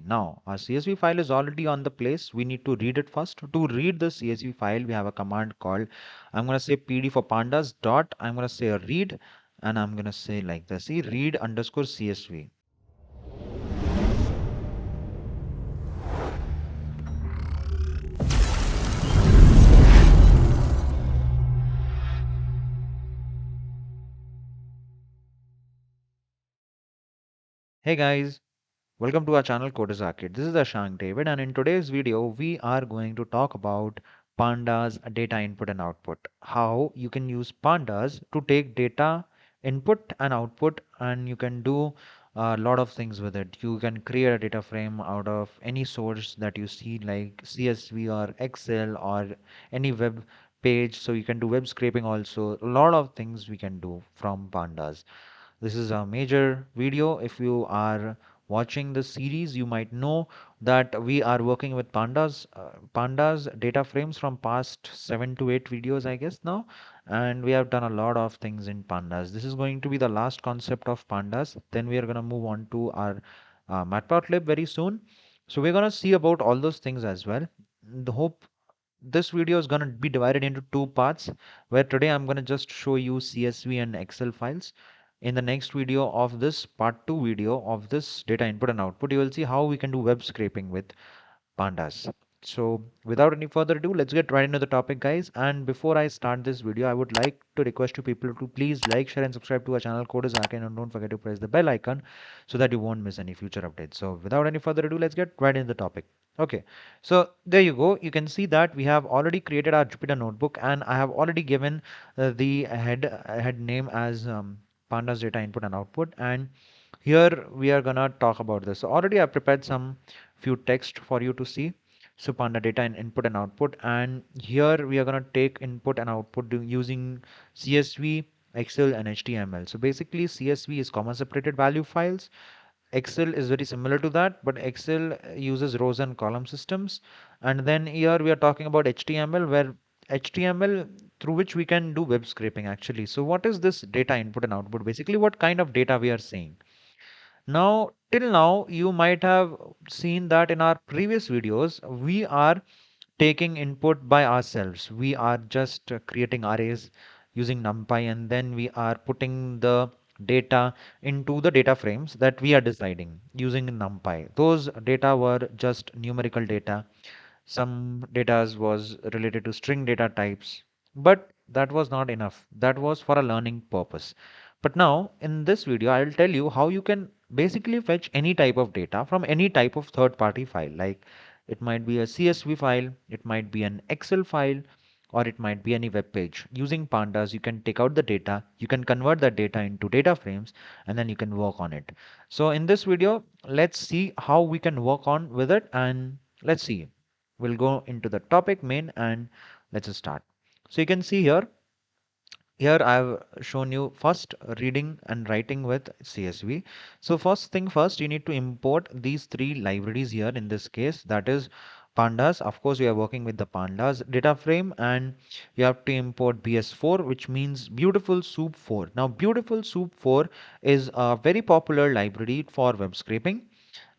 Now, our CSV file is already on the place. We need to read it first. To read the CSV file, we have a command called, I'm going to say PD for pandas dot, I'm going to say a read, and I'm going to say like this, see, read underscore CSV. Hey guys, welcome to our channel Coders Arcade. This is Ashank David, and in today's video, we are going to talk about Pandas data input and output. How you can use Pandas to take data input and output, and you can do a lot of things with it. You can create a data frame out of any source that you see, like CSV or Excel or any web page. So you can do web scraping also. A lot of things we can do from Pandas. This is a major video. If you are watching this series, you might know that we are working with pandas data frames from past 7 to 8 videos, I guess now, and we have done a lot of things in pandas. This is going to be the last concept of pandas. Then we are going to move on to our matplotlib very soon. So we're going to see about all those things as well. The hope this video is going to be divided into two parts, where today I'm going to just show you CSV and Excel files. In the next video of this part 2 video of this data input and output, you will see how we can do web scraping with pandas. So without any further ado, let's get right into the topic, guys. And before I start this video, I would like to request you people to please like, share, and subscribe to our channel Coders Arcade, and don't forget to press the bell icon so that you won't miss any future updates. So without any further ado, let's get right into the topic. Okay, so there you go. You can see that we have already created our Jupyter notebook, and I have already given the head name as pandas data input and output. And here we are gonna talk about this. So already I prepared some few text for you to see. So panda data and input and output, and here we are gonna take input and output using CSV, Excel, and HTML. So basically, CSV is comma separated value files. Excel is very similar to that, but Excel uses rows and column systems. And then here we are talking about HTML, where HTML through which we can do web scraping actually. So what is this data input and output? Basically, what kind of data we are seeing? Now, till now, you might have seen that in our previous videos, we are taking input by ourselves. We are just creating arrays using NumPy, and then we are putting the data into the data frames that we are deciding using NumPy. Those data were just numerical data. Some data was related to string data types, but that was not enough. That was for a learning purpose. But now in this video, I'll tell you how you can basically fetch any type of data from any type of third-party file. Like it might be a CSV file, it might be an Excel file, or it might be any web page. Using pandas, you can take out the data, you can convert that data into data frames, and then you can work on it. So in this video, let's see how we can work on with it, and let's see. We'll go into the topic main and let's start. So you can see here I've shown you first reading and writing with CSV. So first thing first, you need to import these three libraries here in this case, that is pandas. Of course, we are working with the pandas data frame, and you have to import bs4, which means beautiful soup 4. Now beautiful soup 4 is a very popular library for web scraping,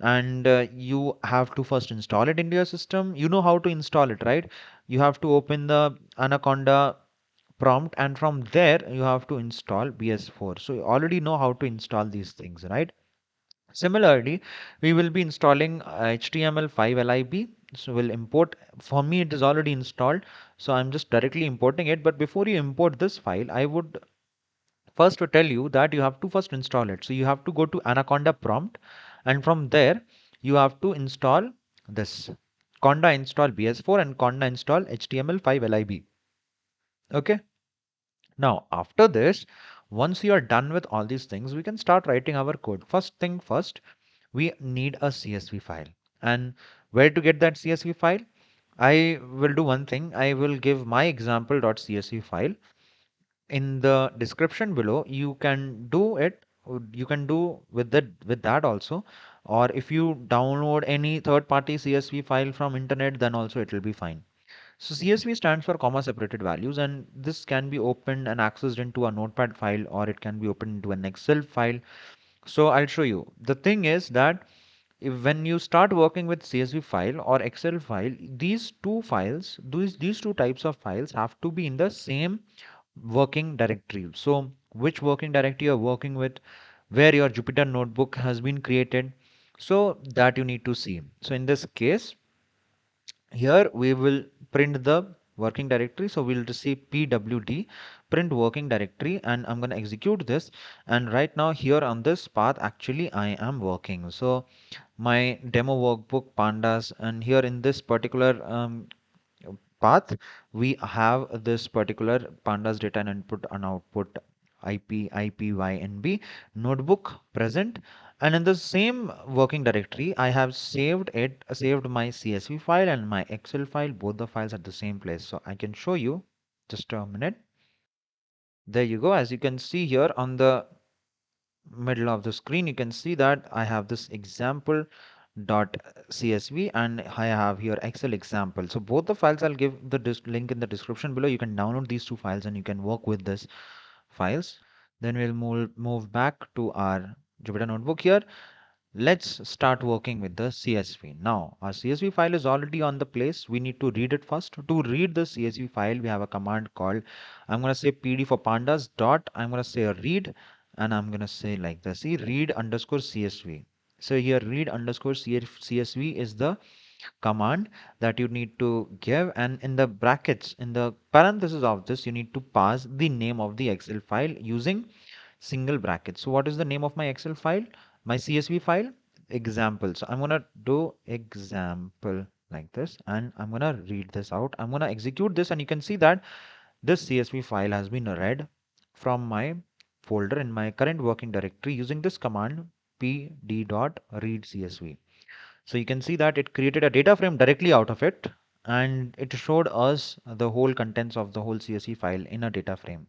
and you have to first install it into your system. You know how to install it, right? You have to open the anaconda prompt, and from there you have to install bs4. So you already know how to install these things, right? Similarly, we will be installing html5 lib. So we'll import, for me it is already installed, so I'm just directly importing it. But before you import this file, I would first to tell you that you have to first install it. So you have to go to anaconda prompt, and from there you have to install this conda install bs4 and conda install html5 lib. Okay. Now, after this, once you are done with all these things, we can start writing our code. First thing first, we need a CSV file. And where to get that CSV file? I will do one thing. I will give my example.csv file in the description below. You can do it. You can do with that also. Or if you download any third-party CSV file from internet, then also it will be fine. So CSV stands for comma separated values, and this can be opened and accessed into a notepad file, or it can be opened into an Excel file. So I'll show you. The thing is that when you start working with CSV file or Excel file, these two files, these two types of files have to be in the same working directory. So which working directory you're working with, where your Jupyter notebook has been created, so that you need to see. So in this case, here we will print the working directory. So we'll receive pwd print working directory, and I'm going to execute this. And right now here on this path, actually I am working. So my demo workbook pandas, and here in this particular path, we have this particular pandas data and input and output ipynb notebook present. And in the same working directory, I have saved my CSV file and my Excel file, both the files at the same place. So I can show you, just a minute. There you go. As you can see here on the middle of the screen, you can see that I have this example dot csv and I have here Excel example. So both the files, I'll give the link in the description below. You can download these two files and you can work with this files. Then we'll move back to our Jupyter notebook here. Let's start working with the CSV. Now, our CSV file is already on the place. We need to read it first. To read the CSV file, we have a command called, I'm going to say pd for pandas dot, I'm going to say a read, and I'm going to say like this, see, read underscore CSV. So here read underscore CSV is the command that you need to give, and in the brackets, in the parenthesis of this, you need to pass the name of the Excel file using single brackets. So what is the name of my Excel file? My CSV file? Example. So I'm gonna do example like this, and I'm gonna read this out. I'm gonna execute this, and you can see that this CSV file has been read from my folder in my current working directory using this command pd.readcsv. So you can see that it created a data frame directly out of it, and it showed us the whole contents of the whole CSV file in a data frame.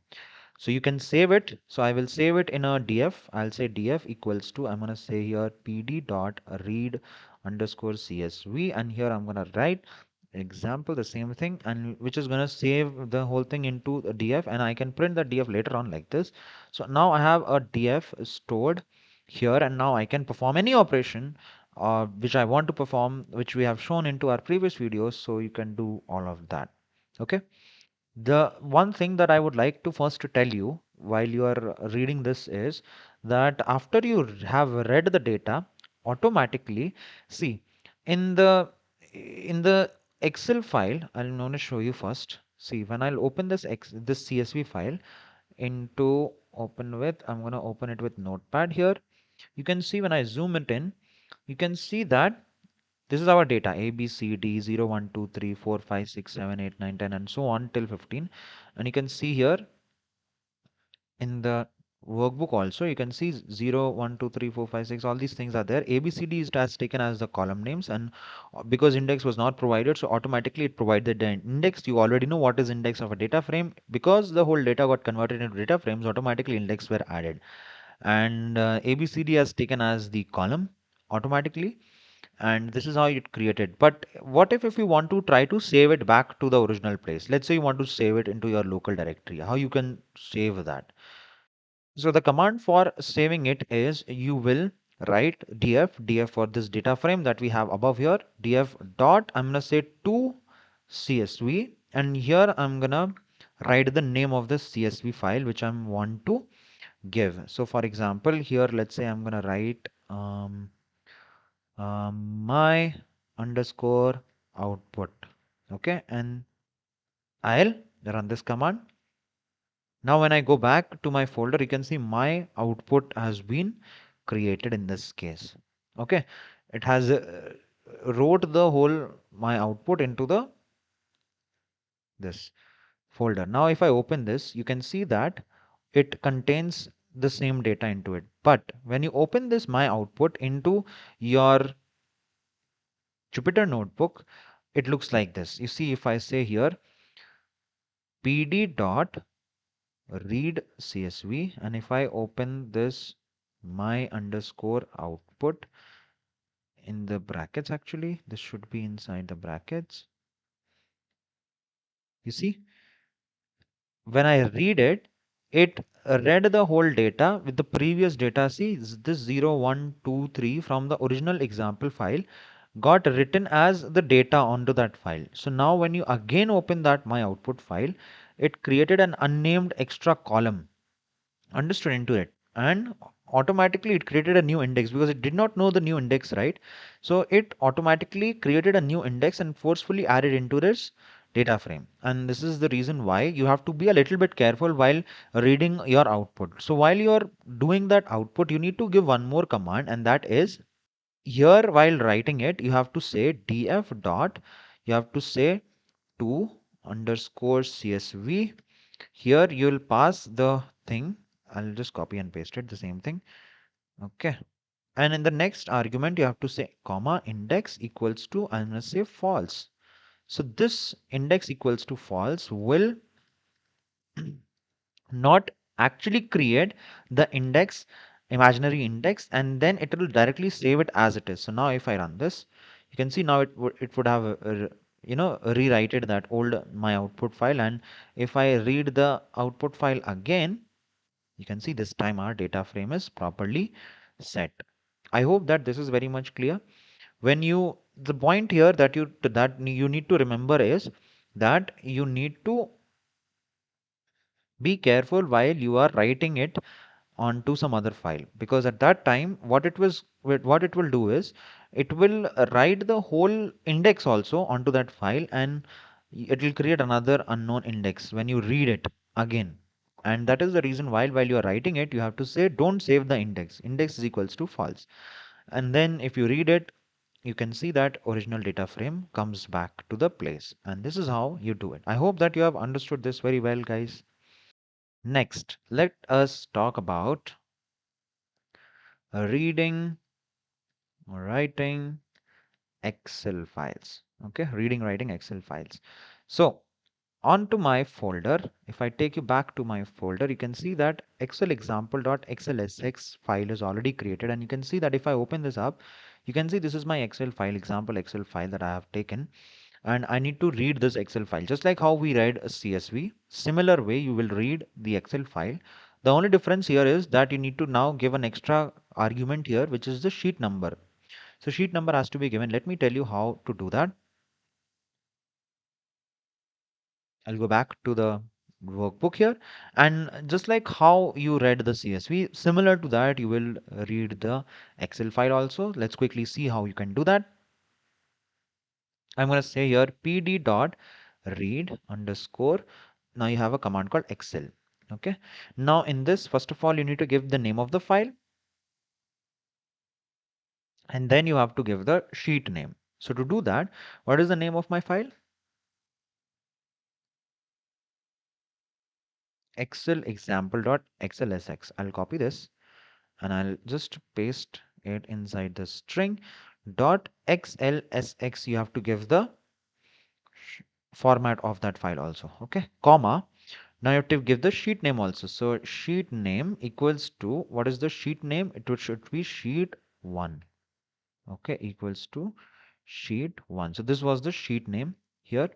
So you can save it. So I will save it in a df. I'll say df equals to, I'm going to say here pd dot read underscore csv, and here I'm going to write example, the same thing, and which is going to save the whole thing into a df, and I can print the df later on like this. So now I have a df stored here, and now I can perform any operation which I want to perform, which we have shown into our previous videos. So you can do all of that. Okay. The one thing that I would like to first tell you while you are reading this is that after you have read the data, automatically, see, in the Excel file, I'm going to show you first. See, when I'll open this CSV file into open with, I'm going to open it with Notepad here. You can see when I zoom it in, you can see that this is our data A, B, C, D, 0, 1, 2, 3, 4, 5, 6, 7, 8, 9, 10, and so on till 15. And you can see here in the workbook also, you can see 0, 1, 2, 3, 4, 5, 6, all these things are there. A, B, C, D is as taken as the column names, and because index was not provided, so automatically it provided the index. You already know what is index of a data frame. Because the whole data got converted into data frames, automatically index were added. And A, B, C, D has taken as the column automatically, and this is how it created. But what if you want to try to save it back to the original place? Let's say you want to save it into your local directory. How you can save that? So the command for saving it is, you will write df for this data frame that we have above here, df dot, I'm gonna say to csv, and here I'm gonna write the name of the CSV file which I want to give. So for example, here let's say I'm gonna write my underscore output. Okay, and I'll run this command. Now when I go back to my folder, you can see my output has been created in this case. Okay, it has wrote the whole my output into the this folder. Now if I open this, you can see that it contains the same data into it. But when you open this my output into your Jupyter notebook, it looks like this. You see, if I say here pd dot read csv, and if I open this my underscore output in the brackets, actually this should be inside the brackets. You see, when I read it, it read the whole data with the previous data. See, this 0, 1, 2, 3 from the original example file got written as the data onto that file. So now when you again open that my output file, it created an unnamed extra column understood into it, and automatically it created a new index because it did not know the new index, right? So it automatically created a new index and forcefully added into this data frame. And this is the reason why you have to be a little bit careful while reading your output. So while you're doing that output, you need to give one more command, and that is here while writing it, you have to say df dot, you have to say to underscore csv. Here you'll pass the thing. I'll just copy and paste it, the same thing. Okay. And in the next argument, you have to say comma index equals to, I'm going to say false. So this index equals to false will not actually create the index, imaginary index, and then it will directly save it as it is. So now if I run this, you can see now it would have rewrited that old my output file. And if I read the output file again, you can see this time our data frame is properly set. I hope that this is very much clear. When you, the point here that you need to remember is that you need to be careful while you are writing it onto some other file, because at that time what it will do is it will write the whole index also onto that file, and it will create another unknown index when you read it again. And that is the reason why while you are writing it, you have to say don't save the index is equals to false. And then if you read it, you can see that original data frame comes back to the place. And this is how you do it. I hope that you have understood this very well, guys. Next, let us talk about reading, writing Excel files. Okay, reading, writing Excel files. So onto my folder, if I take you back to my folder, you can see that Excel example.xlsx file is already created. And you can see that if I open this up, you can see this is my Excel file, example Excel file that I have taken. And I need to read this Excel file just like how we read a CSV. Similar way you will read the Excel file. The only difference here is that you need to now give an extra argument here, which is the sheet number. So sheet number has to be given. Let me tell you how to do that. I'll go back to the workbook here, and just like how you read the CSV, similar to that you will read the Excel file also. Let's quickly see how you can do that. I'm going to say here pd dot read underscore. Now you have a command called Excel. Okay. Now in this, first of all, you need to give the name of the file, and then you have to give the sheet name. So to do that, what is the name of my file? Excel example.xlsx. I'll copy this and I'll just paste it inside the string dot xlsx. You have to give the format of that file also. Okay, comma. Now you have to give the sheet name also. So sheet name equals to, what is the sheet name? Should be sheet 1. Okay, equals to sheet 1. So this was the sheet name here.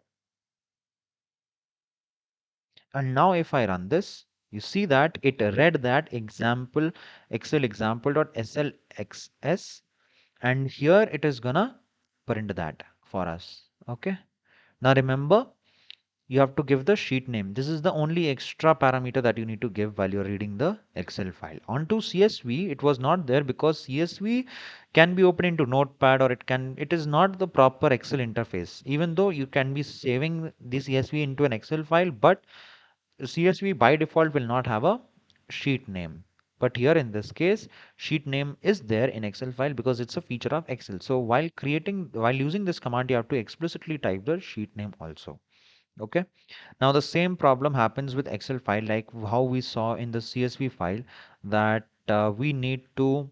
And now if I run this, you see that it read that example Excel example.slxs, and here it is gonna print that for us. Okay. Now remember, you have to give the sheet name. This is the only extra parameter that you need to give while you're reading the Excel file. Onto CSV, it was not there because CSV can be opened into Notepad, or it is not the proper Excel interface. Even though you can be saving the CSV into an Excel file, but CSV by default will not have a sheet name. But here in this case, sheet name is there in Excel file because it's a feature of Excel. So while using this command, you have to explicitly type the sheet name also. Okay. Now the same problem happens with Excel file, like how we saw in the CSV file, that we need to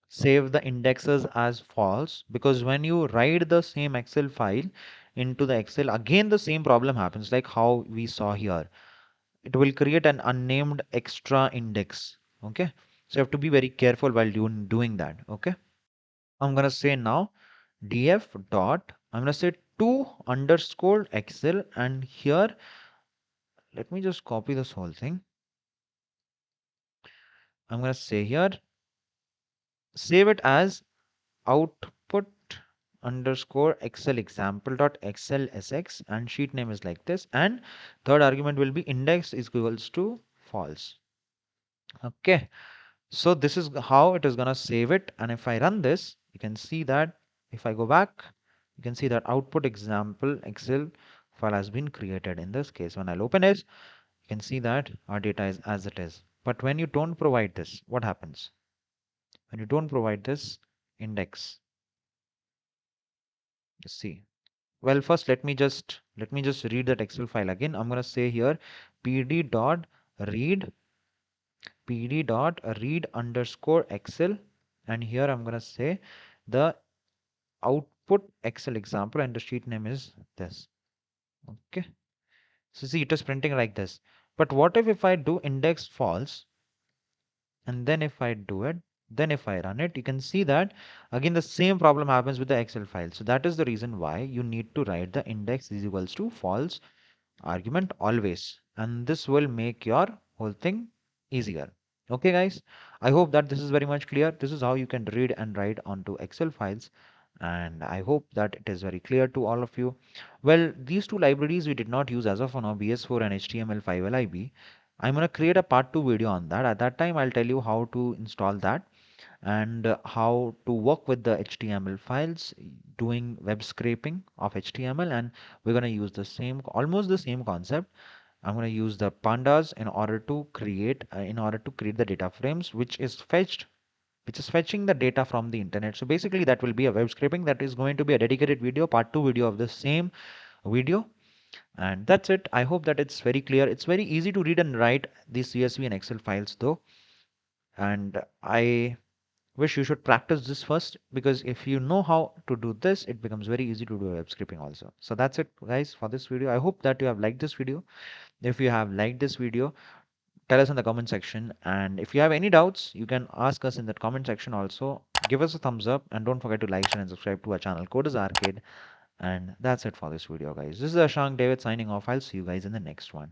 save the indexes as false, because when you write the same Excel file into the Excel, again the same problem happens like how we saw here. It will create an unnamed extra index. Okay. So you have to be very careful while doing that. Okay. I'm going to say now df dot, I'm going to say to underscore Excel, and here let me just copy this whole thing. I'm going to say here, save it as output underscore excel example dot xlsx, and sheet name is like this, and third argument will be index is equals to false. Okay, so this is how it is going to save it. And if I run this, you can see that if I go back, you can see that output example excel file has been created. In this case, when I'll open it, you can see that our data is as it is. But when you don't provide this, what happens? When you don't provide this index, you see. Well, first let me just read that Excel file again. I'm going to say here pd dot read pd.read underscore excel, and here I'm going to say the output excel example, and the sheet name is this. Okay, so see, it is printing like this. But what if I do index false, and then if I do it, then if I run it, you can see that again the same problem happens with the Excel file. So that is the reason why you need to write the index is equals to false argument always, and this will make your whole thing easier. Okay guys, I hope that this is very much clear. This is how you can read and write onto Excel files, and I hope that it is very clear to all of you. Well, these two libraries we did not use as of now, BS4 and HTML5 LIB. I'm going to create a part 2 video on that. At that time I'll tell you how to install that, and how to work with the HTML files, doing web scraping of HTML, and we're going to use the same, almost the same concept. I'm going to use the pandas in order to create the data frames, which is fetching the data from the internet. So basically that will be a web scraping. That is going to be a dedicated video, part 2 video of the same video. And that's it. I hope that it's very clear. It's very easy to read and write these CSV and Excel files though. And I wish you should practice this first, because if you know how to do this, it becomes very easy to do web scraping also. So that's it guys for this video. I hope that you have liked this video. If you have liked this video, tell us in the comment section, and if you have any doubts, you can ask us in that comment section also. Give us a thumbs up, and don't forget to like, share and subscribe to our channel Coders Arcade. And that's it for this video guys. This is Ashank David signing off. I'll see you guys in the next one.